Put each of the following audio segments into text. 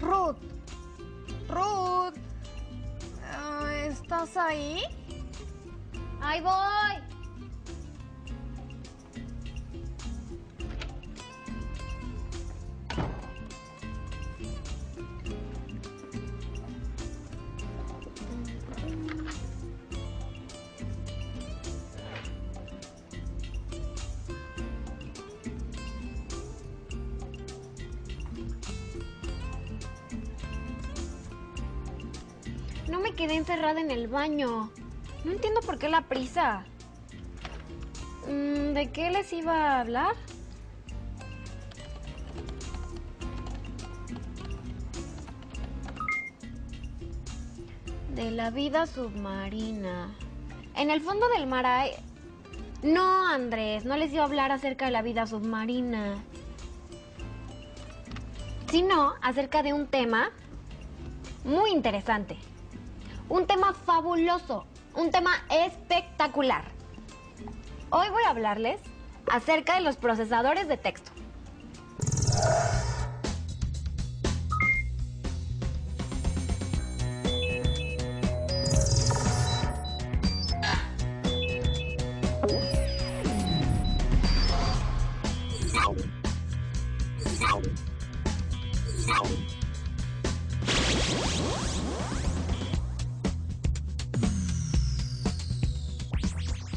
Ruth. Ruth. ¿Estás ahí? ¡Ahí voy! No me quedé encerrada en el baño. No entiendo por qué la prisa. ¿De qué les iba a hablar? De la vida submarina. En el fondo del mar hay... No, Andrés, no les iba a hablar acerca de la vida submarina. Sino acerca de un tema muy interesante. Un tema fabuloso, un tema espectacular. Hoy voy a hablarles acerca de los procesadores de texto.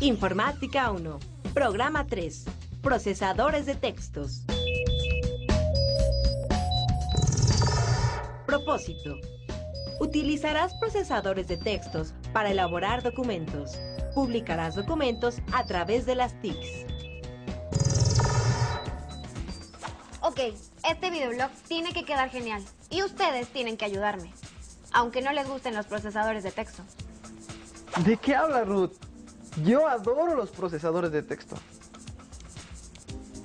Informática 1, Programa 3, Procesadores de textos. Propósito. Utilizarás procesadores de textos para elaborar documentos. Publicarás documentos a través de las TICs. Ok, este videoblog tiene que quedar genial y ustedes tienen que ayudarme, aunque no les gusten los procesadores de texto. ¿De qué habla Ruth? Yo adoro los procesadores de texto.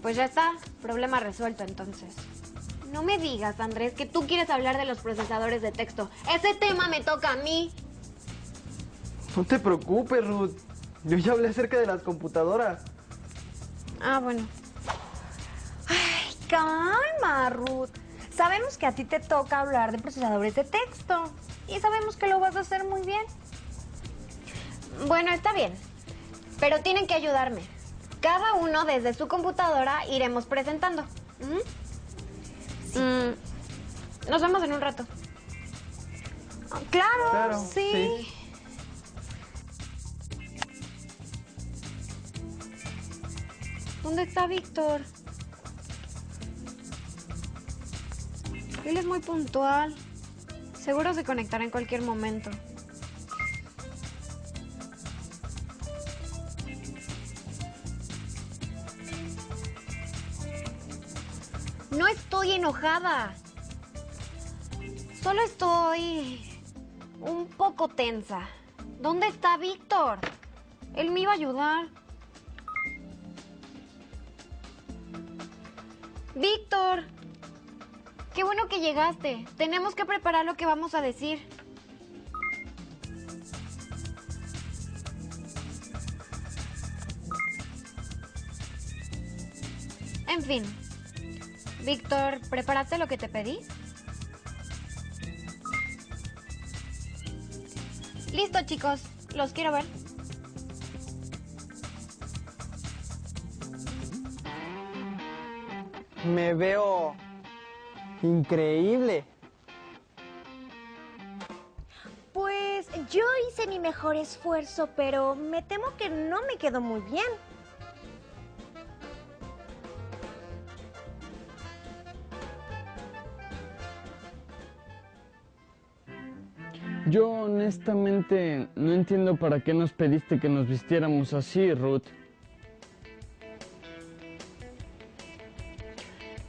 Pues ya está, problema resuelto entonces. No me digas, Andrés, que tú quieres hablar de los procesadores de texto. Ese tema me toca a mí. No te preocupes, Ruth. Yo ya hablé acerca de las computadoras. Ah, bueno. Ay, calma, Ruth. Sabemos que a ti te toca hablar de procesadores de texto. Y sabemos que lo vas a hacer muy bien. Bueno, está bien. Pero tienen que ayudarme. Cada uno desde su computadora iremos presentando. Nos vemos en un rato. Claro, sí. ¿Dónde está Víctor? Él es muy puntual. Seguro se conectará en cualquier momento. No estoy enojada. Solo estoy un poco tensa. ¿Dónde está Víctor? Él me iba a ayudar. Víctor, qué bueno que llegaste. Tenemos que preparar lo que vamos a decir. En fin. Víctor, ¿preparaste lo que te pedí? Listo, chicos. Los quiero ver. Me veo increíble. Pues yo hice mi mejor esfuerzo, pero me temo que no me quedó muy bien. Yo honestamente no entiendo para qué nos pediste que nos vistiéramos así, Ruth.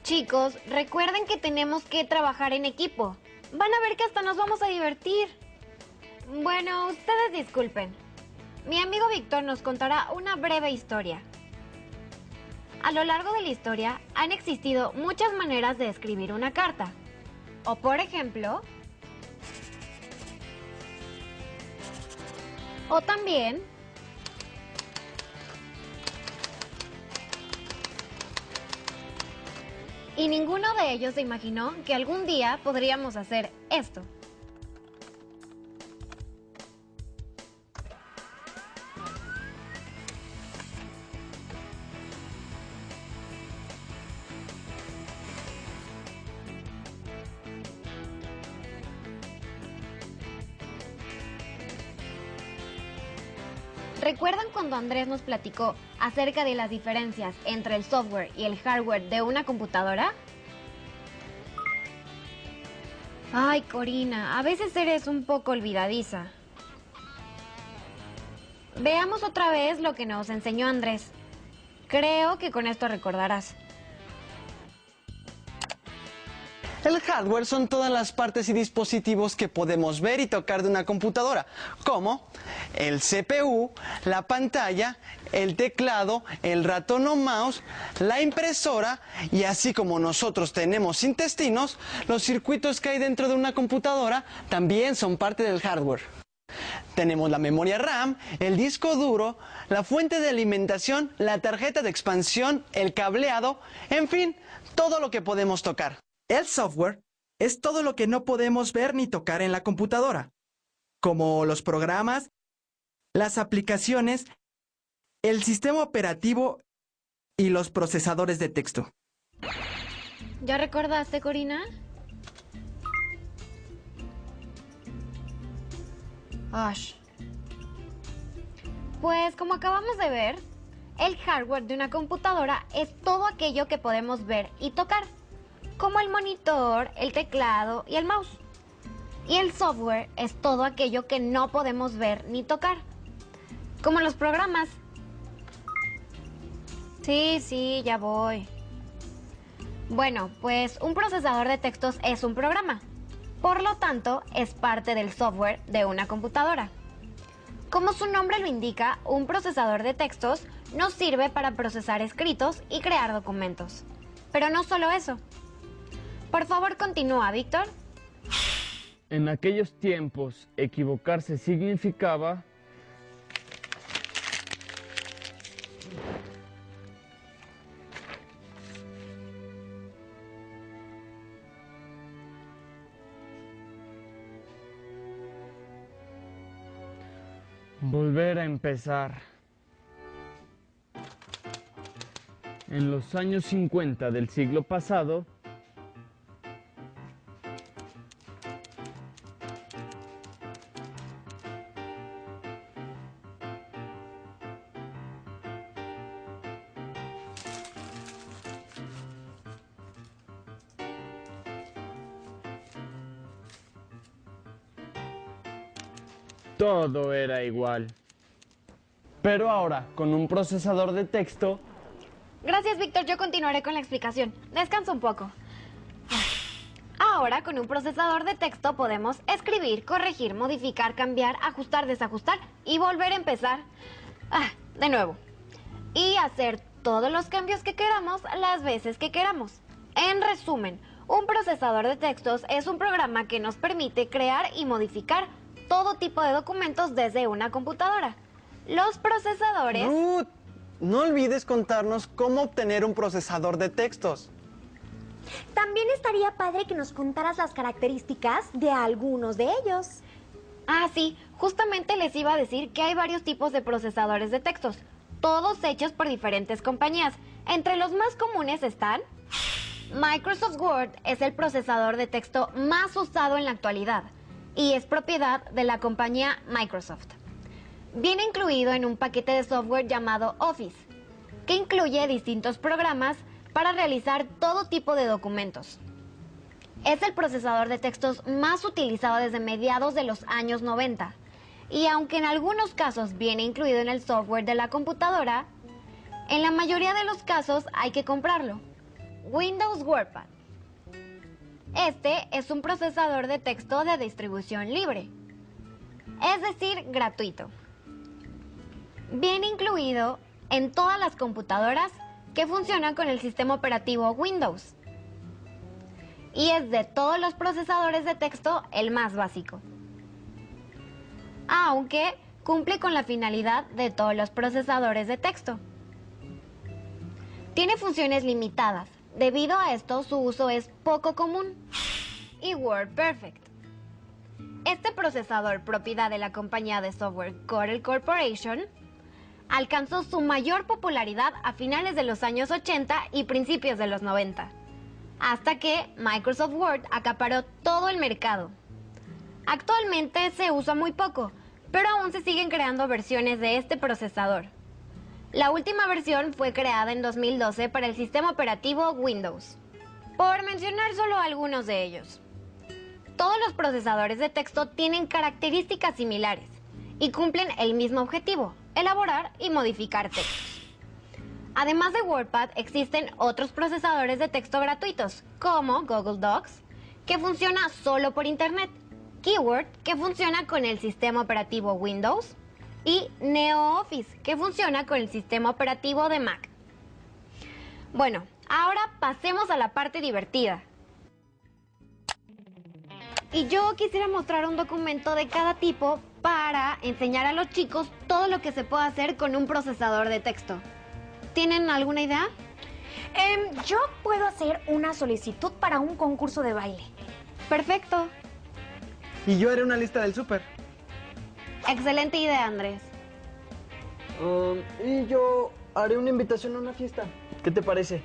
Chicos, recuerden que tenemos que trabajar en equipo. Van a ver que hasta nos vamos a divertir. Bueno, ustedes disculpen. Mi amigo Víctor nos contará una breve historia. A lo largo de la historia han existido muchas maneras de escribir una carta. O por ejemplo... O también... Y ninguno de ellos se imaginó que algún día podríamos hacer esto. ¿Recuerdan cuando Andrés nos platicó acerca de las diferencias entre el software y el hardware de una computadora? Ay, Corina, a veces eres un poco olvidadiza. Veamos otra vez lo que nos enseñó Andrés. Creo que con esto recordarás. El hardware son todas las partes y dispositivos que podemos ver y tocar de una computadora, como el CPU, la pantalla, el teclado, el ratón o mouse, la impresora y así como nosotros tenemos intestinos, los circuitos que hay dentro de una computadora también son parte del hardware. Tenemos la memoria RAM, el disco duro, la fuente de alimentación, la tarjeta de expansión, el cableado, en fin, todo lo que podemos tocar. El software es todo lo que no podemos ver ni tocar en la computadora, como los programas, las aplicaciones, el sistema operativo y los procesadores de texto. ¿Ya recordaste, Corina? Ash. Pues como acabamos de ver, el hardware de una computadora es todo aquello que podemos ver y tocar, como el monitor, el teclado y el mouse. Y el software es todo aquello que no podemos ver ni tocar, como los programas. Sí, ya voy. Bueno, pues un procesador de textos es un programa. Por lo tanto, es parte del software de una computadora. Como su nombre lo indica, un procesador de textos nos sirve para procesar escritos y crear documentos. Pero no solo eso. Por favor, continúa, Víctor. En aquellos tiempos, equivocarse significaba volver a empezar. En los años 50 del siglo pasado, todo era igual. Pero ahora, con un procesador de texto, Gracias, Víctor. Yo continuaré con la explicación. Descansa un poco. Ahora, con un procesador de texto podemos escribir, corregir, modificar, cambiar, ajustar, desajustar y volver a empezar. De nuevo. Y hacer todos los cambios que queramos las veces que queramos. En resumen, un procesador de textos es un programa que nos permite crear y modificar todo tipo de documentos desde una computadora. Los procesadores... Ruth, no olvides contarnos cómo obtener un procesador de textos. También estaría padre que nos contaras las características de algunos de ellos. Sí, justamente les iba a decir que hay varios tipos de procesadores de textos, todos hechos por diferentes compañías. Entre los más comunes están... Microsoft Word es el procesador de texto más usado en la actualidad y es propiedad de la compañía Microsoft. Viene incluido en un paquete de software llamado Office, que incluye distintos programas para realizar todo tipo de documentos. Es el procesador de textos más utilizado desde mediados de los años 90, y aunque en algunos casos viene incluido en el software de la computadora, en la mayoría de los casos hay que comprarlo. Windows WordPad. Este es un procesador de texto de distribución libre, es decir, gratuito. Viene incluido en todas las computadoras que funcionan con el sistema operativo Windows. Y es de todos los procesadores de texto el más básico. Aunque cumple con la finalidad de todos los procesadores de texto. Tiene funciones limitadas, Debido a esto, su uso es poco común. Y WordPerfect. Este procesador, propiedad de la compañía de software Corel Corporation, alcanzó su mayor popularidad a finales de los años 80 y principios de los 90, hasta que Microsoft Word acaparó todo el mercado. Actualmente se usa muy poco, pero aún se siguen creando versiones de este procesador. La última versión fue creada en 2012 para el sistema operativo Windows, por mencionar solo algunos de ellos. Todos los procesadores de texto tienen características similares y cumplen el mismo objetivo: elaborar y modificar textos. Además de WordPad, existen otros procesadores de texto gratuitos, como Google Docs, que funciona solo por Internet, Keyword, que funciona con el sistema operativo Windows, y NeoOffice, que funciona con el sistema operativo de Mac. Bueno, ahora pasemos a la parte divertida. Y yo quisiera mostrar un documento de cada tipo para enseñar a los chicos todo lo que se puede hacer con un procesador de texto. ¿Tienen alguna idea? Yo puedo hacer una solicitud para un concurso de baile. Perfecto. Y yo haré una lista del súper. Excelente idea, Andrés. Y yo haré una invitación a una fiesta. ¿Qué te parece?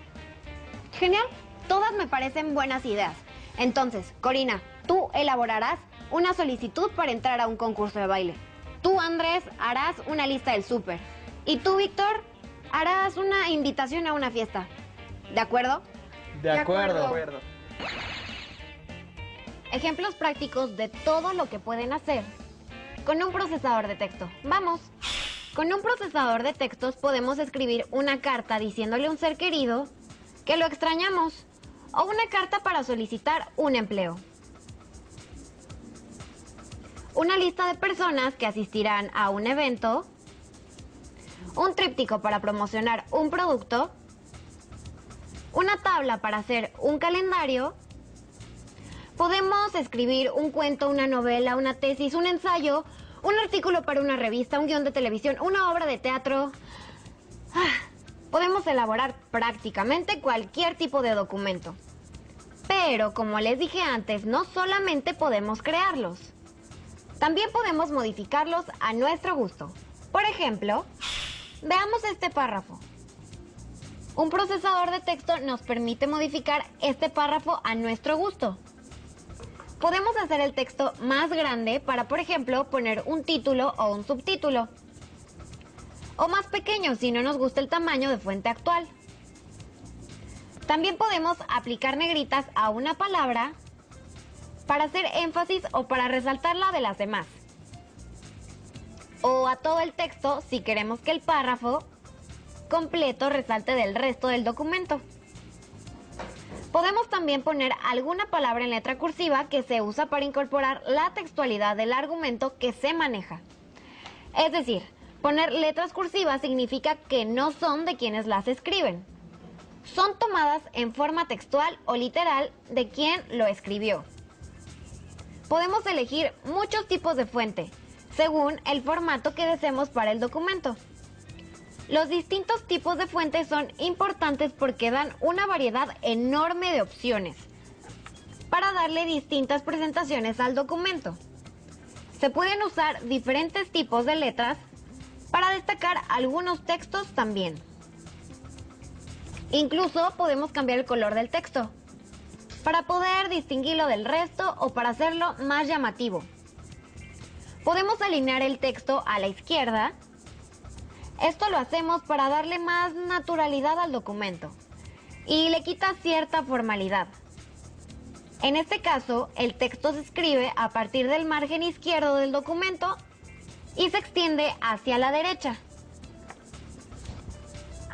Genial. Todas me parecen buenas ideas. Entonces, Corina, tú elaborarás una solicitud para entrar a un concurso de baile. Tú, Andrés, harás una lista del súper. Y tú, Víctor, harás una invitación a una fiesta. ¿De acuerdo? De acuerdo. Ejemplos prácticos de todo lo que pueden hacer con un procesador de texto. ¡Vamos! Con un procesador de textos podemos escribir una carta diciéndole a un ser querido que lo extrañamos, o una carta para solicitar un empleo. Una lista de personas que asistirán a un evento, un tríptico para promocionar un producto, una tabla para hacer un calendario. Podemos escribir un cuento, una novela, una tesis, un ensayo, un artículo para una revista, un guión de televisión, una obra de teatro. Podemos elaborar prácticamente cualquier tipo de documento. Pero, como les dije antes, no solamente podemos crearlos, también podemos modificarlos a nuestro gusto. Por ejemplo, veamos este párrafo. Un procesador de texto nos permite modificar este párrafo a nuestro gusto. Podemos hacer el texto más grande para, por ejemplo, poner un título o un subtítulo. O más pequeño si no nos gusta el tamaño de fuente actual. También podemos aplicar negritas a una palabra para hacer énfasis o para resaltarla de las demás. O a todo el texto si queremos que el párrafo completo resalte del resto del documento. Podemos también poner alguna palabra en letra cursiva que se usa para incorporar la textualidad del argumento que se maneja. Es decir, poner letras cursivas significa que no son de quienes las escriben. Son tomadas en forma textual o literal de quien lo escribió. Podemos elegir muchos tipos de fuente, según el formato que deseemos para el documento. Los distintos tipos de fuentes son importantes porque dan una variedad enorme de opciones para darle distintas presentaciones al documento. Se pueden usar diferentes tipos de letras para destacar algunos textos también. Incluso podemos cambiar el color del texto para poder distinguirlo del resto o para hacerlo más llamativo. Podemos alinear el texto a la izquierda. Esto lo hacemos para darle más naturalidad al documento y le quita cierta formalidad. En este caso, el texto se escribe a partir del margen izquierdo del documento y se extiende hacia la derecha.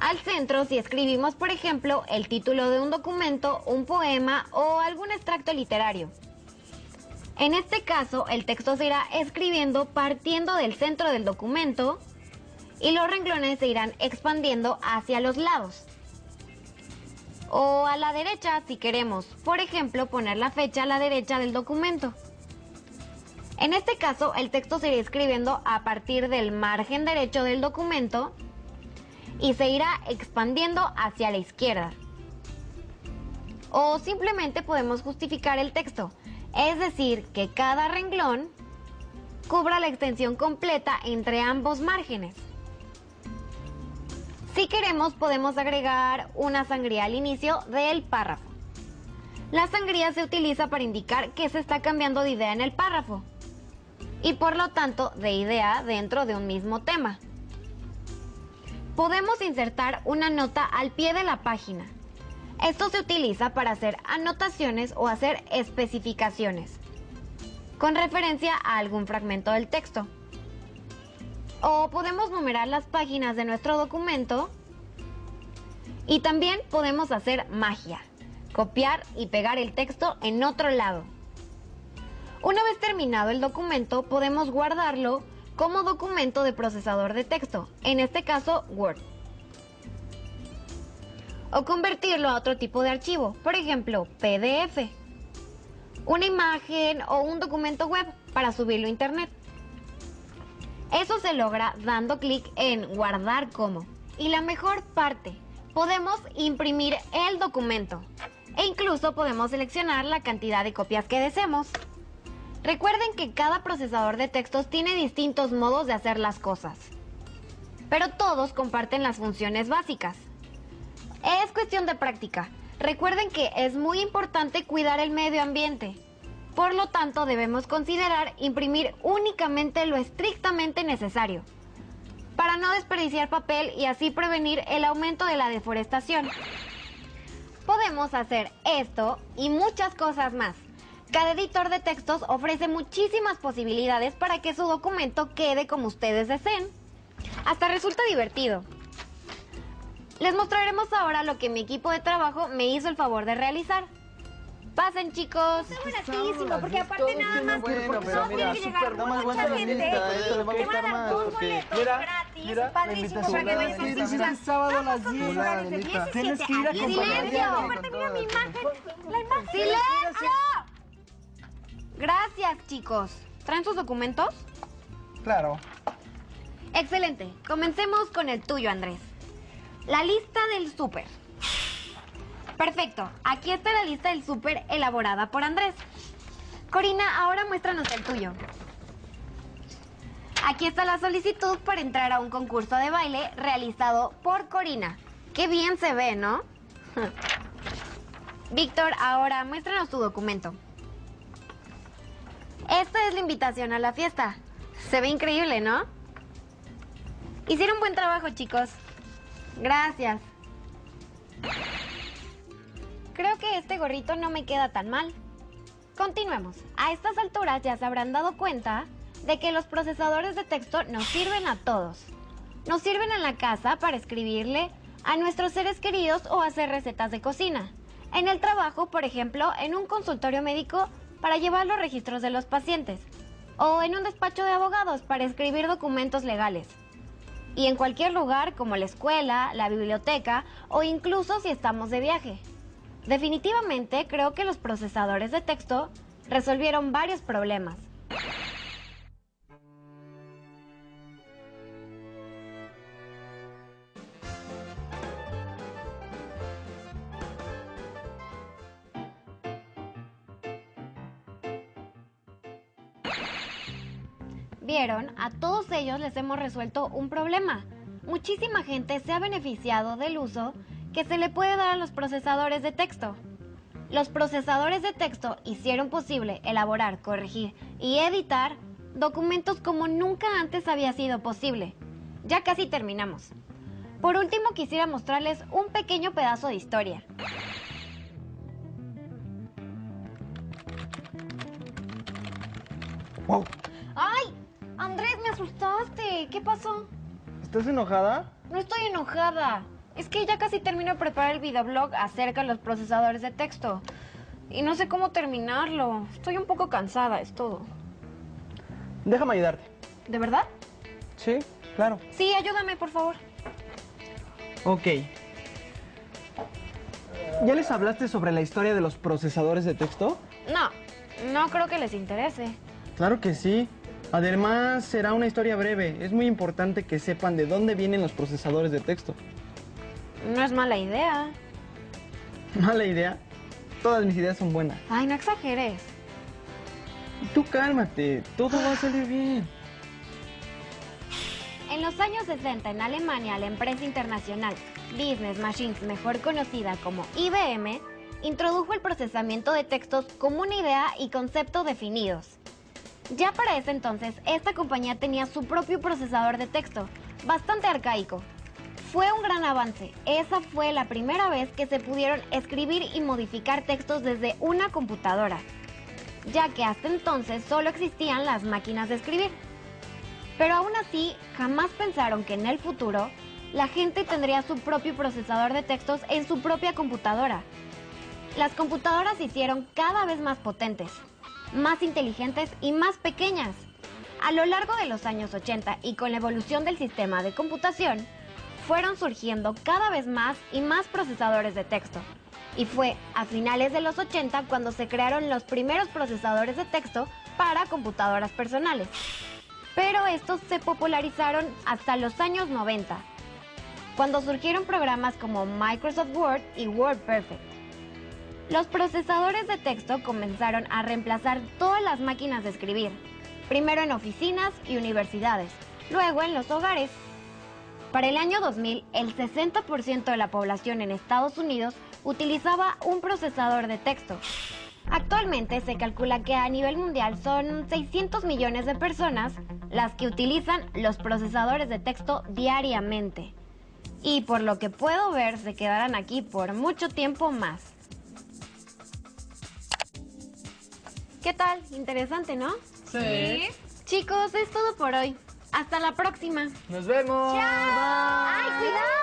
Al centro, si escribimos, por ejemplo, el título de un documento, un poema o algún extracto literario. En este caso, el texto se irá escribiendo partiendo del centro del documento y los renglones se irán expandiendo hacia los lados. O a la derecha si queremos, por ejemplo, poner la fecha a la derecha del documento. En este caso, el texto se irá escribiendo a partir del margen derecho del documento y se irá expandiendo hacia la izquierda. O simplemente podemos justificar el texto, es decir, que cada renglón cubra la extensión completa entre ambos márgenes. Si queremos, podemos agregar una sangría al inicio del párrafo. La sangría se utiliza para indicar que se está cambiando de idea en el párrafo y por lo tanto de idea dentro de un mismo tema. Podemos insertar una nota al pie de la página. Esto se utiliza para hacer anotaciones o hacer especificaciones con referencia a algún fragmento del texto. O podemos numerar las páginas de nuestro documento y también podemos hacer magia, copiar y pegar el texto en otro lado. Una vez terminado el documento, podemos guardarlo como documento de procesador de texto, en este caso Word. O convertirlo a otro tipo de archivo, por ejemplo, PDF, una imagen o un documento web para subirlo a internet. Eso se logra dando clic en guardar como. Y la mejor parte, podemos imprimir el documento e incluso podemos seleccionar la cantidad de copias que deseemos. Recuerden que cada procesador de textos tiene distintos modos de hacer las cosas, pero todos comparten las funciones básicas. Es cuestión de práctica. Recuerden que es muy importante cuidar el medio ambiente. Por lo tanto, debemos considerar imprimir únicamente lo estrictamente necesario, para no desperdiciar papel y así prevenir el aumento de la deforestación. Podemos hacer esto y muchas cosas más. Cada editor de textos ofrece muchísimas posibilidades para que su documento quede como ustedes deseen. Hasta resulta divertido. Les mostraremos ahora lo que mi equipo de trabajo me hizo el favor de realizar. Pasen, chicos. Está buenísimo, porque aparte nada más bueno, pero no mira, tiene que llegar nada más mucha buena gente. lista, esto le va a Te van gustar a dar más, dos porque boletos gratis, la padrísimo, para que invitación, veas sí, así, dices mira. el sábado a las Vamos 10. desde Adelita. 17 Tienes que ir a a 10. acompañarme. Silencio, aparte mira mi imagen. La imagen. ¡Silencio! Gracias, chicos. ¿Traen sus documentos? Claro. Excelente. Comencemos con el tuyo, Andrés. La lista del súper. Perfecto. Aquí está la lista del súper elaborada por Andrés. Corina, ahora muéstranos el tuyo. Aquí está la solicitud para entrar a un concurso de baile realizado por Corina. Qué bien se ve, ¿no? Víctor, ahora muéstranos tu documento. Esta es la invitación a la fiesta. Se ve increíble, ¿no? Hicieron buen trabajo, chicos. Gracias. Creo que este gorrito no me queda tan mal. Continuemos. A estas alturas ya se habrán dado cuenta de que los procesadores de texto nos sirven a todos. Nos sirven en la casa para escribirle a nuestros seres queridos o hacer recetas de cocina. En el trabajo, por ejemplo, en un consultorio médico para llevar los registros de los pacientes. O en un despacho de abogados para escribir documentos legales. Y en cualquier lugar como la escuela, la biblioteca o incluso si estamos de viaje. Definitivamente creo que los procesadores de texto resolvieron varios problemas. ¿Vieron? A todos ellos les hemos resuelto un problema. Muchísima gente se ha beneficiado del uso que se le puede dar a los procesadores de texto. Los procesadores de texto hicieron posible elaborar, corregir y editar documentos como nunca antes había sido posible. Ya casi terminamos. Por último, quisiera mostrarles un pequeño pedazo de historia. Wow. ¡Ay! Andrés, me asustaste. ¿Qué pasó? ¿Estás enojada? No estoy enojada. Es que ya casi termino de preparar el videoblog acerca de los procesadores de texto. Y no sé cómo terminarlo. Estoy un poco cansada, es todo. Déjame ayudarte. ¿De verdad? Sí, claro. Sí, ayúdame, por favor. Ok. ¿Ya les hablaste sobre la historia de los procesadores de texto? No creo que les interese. Claro que sí. Además, será una historia breve. Es muy importante que sepan de dónde vienen los procesadores de texto. No es mala idea. Mala idea. Todas mis ideas son buenas. Ay, no exageres. Y tú cálmate, todo va a salir bien. En los años 60 en Alemania, la empresa internacional Business Machines, mejor conocida como IBM, introdujo el procesamiento de textos como una idea y concepto definidos. Ya para ese entonces, esta compañía tenía su propio procesador de texto, bastante arcaico. Fue un gran avance. Esa fue la primera vez que se pudieron escribir y modificar textos desde una computadora, ya que hasta entonces solo existían las máquinas de escribir. Pero aún así, jamás pensaron que en el futuro la gente tendría su propio procesador de textos en su propia computadora. Las computadoras se hicieron cada vez más potentes, más inteligentes y más pequeñas. A lo largo de los años 80 y con la evolución del sistema de computación, fueron surgiendo cada vez más y más procesadores de texto. Y fue a finales de los 80 cuando se crearon los primeros procesadores de texto para computadoras personales. Pero estos se popularizaron hasta los años 90, cuando surgieron programas como Microsoft Word y WordPerfect. Los procesadores de texto comenzaron a reemplazar todas las máquinas de escribir, primero en oficinas y universidades, luego en los hogares. Para el año 2000, el 60% de la población en Estados Unidos utilizaba un procesador de texto. Actualmente se calcula que a nivel mundial son 600 millones de personas las que utilizan los procesadores de texto diariamente. Y por lo que puedo ver, se quedarán aquí por mucho tiempo más. ¿Qué tal? Interesante, ¿no? Sí. Chicos, es todo por hoy. Hasta la próxima. Nos vemos. ¡Ay, cuidado!